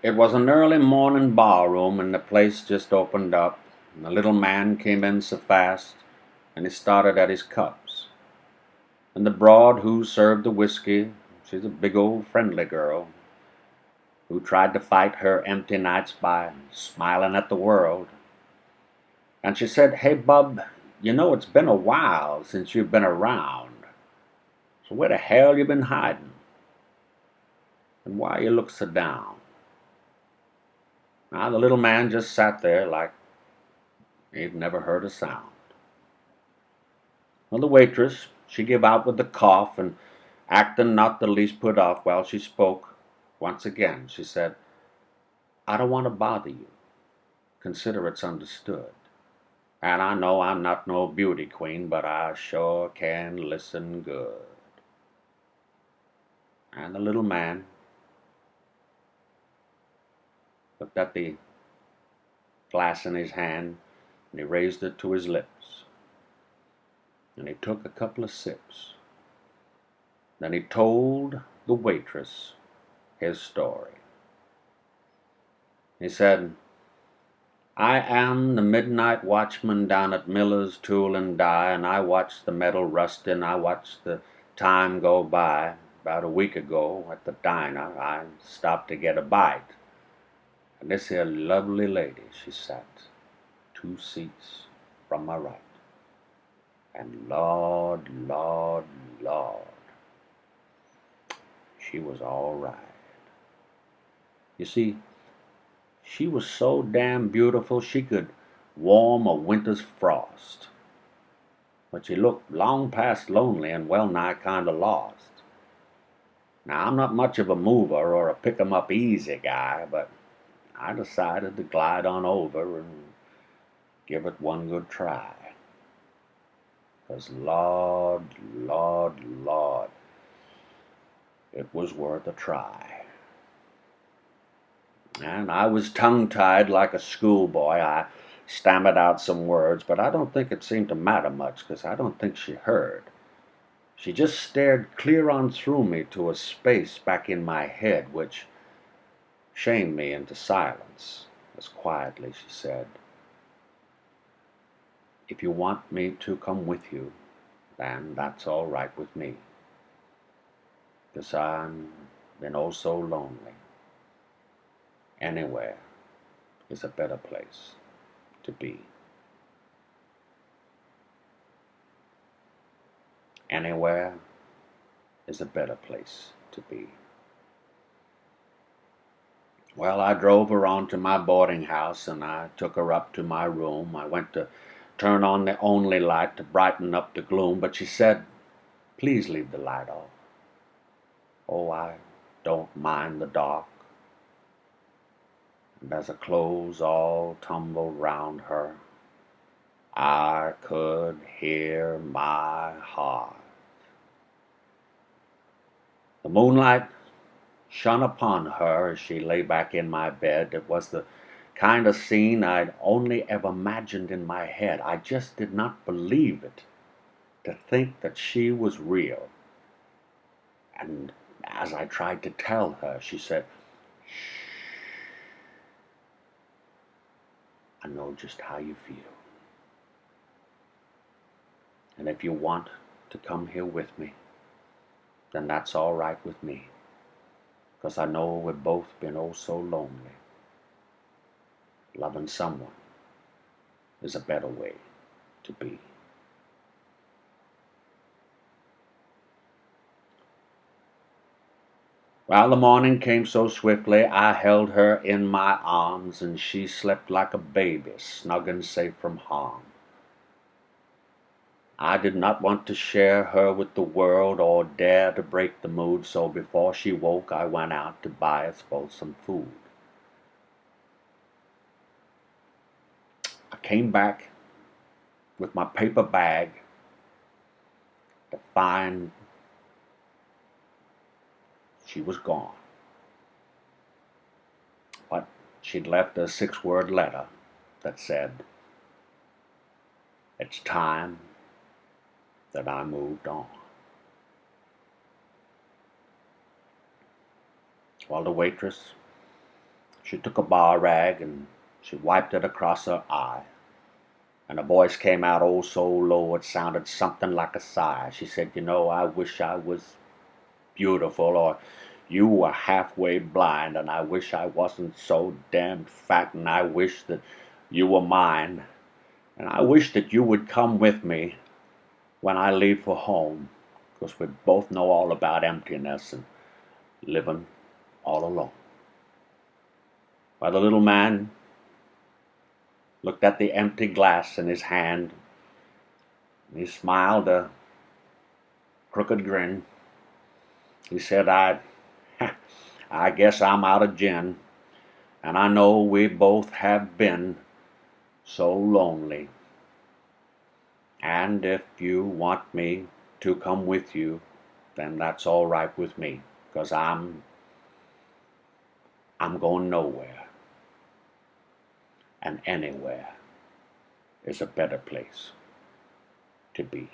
It was an early morning ballroom, and the place just opened up, and the little man came in so fast, and he started at his cups. And the broad who served the whiskey, she's a big old friendly girl, who tried to fight her empty nights by smiling at the world. And she said, "Hey, bub, you know it's been a while since you've been around. So where the hell you been hiding? And why you look so down?" Now the little man just sat there like he'd never heard a sound. Well, the waitress, she gave out with the cough, and acting not the least put off while she spoke, once again she said, "I don't want to bother you. Consider it's understood. And I know I'm not no beauty queen, but I sure can listen good." And the little man looked at the glass in his hand, and he raised it to his lips, and he took a couple of sips. Then he told the waitress his story. He said, "I am the midnight watchman down at Miller's Tool and Die, and I watched the metal rustin', I watched the time go by. About a week ago at the diner, I stopped to get a bite, and this here lovely lady, she sat 2 seats from my right. And Lord, Lord, Lord, she was all right. You see, she was so damn beautiful she could warm a winter's frost. But she looked long past lonely and well nigh kind of lost. Now, I'm not much of a mover or a pick-em-up-easy guy, but I decided to glide on over and give it one good try. 'Cause Lord, Lord, Lord, it was worth a try. And I was tongue-tied like a schoolboy. I stammered out some words, but I don't think it seemed to matter much, 'cause I don't think she heard. She just stared clear on through me to a space back in my head, which shamed me into silence. As quietly she said, "If you want me to come with you, then that's all right with me. 'Cause I'm been oh so lonely. Anywhere is a better place to be. Anywhere is a better place to be." Well, I drove her on to my boarding house, and I took her up to my room. I went to turn on the only light to brighten up the gloom, but she said, "Please leave the light off. Oh, I don't mind the dark." And as the clothes all tumbled round her, I could hear my heart. The moonlight shone upon her as she lay back in my bed. It was the kind of scene I'd only ever imagined in my head. I just did not believe it, to think that she was real. And as I tried to tell her, she said, "Shh, I know just how you feel. And if you want to come here with me, then that's all right with me. 'Cause I know we've both been oh so lonely. Loving someone is a better way to be." Well, the morning came so swiftly, I held her in my arms, and she slept like a baby, snug and safe from harm. I did not want to share her with the world or dare to break the mood, so before she woke I went out to buy us both some food. I came back with my paper bag to find she was gone. But she'd left a 6-word letter that said, "It's time that I moved on." Well, the waitress, She took a bar rag and she wiped it across her eye. And a voice came out oh so low it sounded something like a sigh. She said, "You know, I wish I was beautiful, or you were halfway blind, and I wish I wasn't so damn fat, and I wish that you were mine, and I wish that you would come with me when I leave for home, because we both know all about emptiness and living all alone." Well, the little man looked at the empty glass in his hand, and he smiled a crooked grin. He said, I guess I'm out of gin, and I know we both have been so lonely. And if you want me to come with you, then that's all right with me, 'cause I'm going nowhere, and anywhere is a better place to be.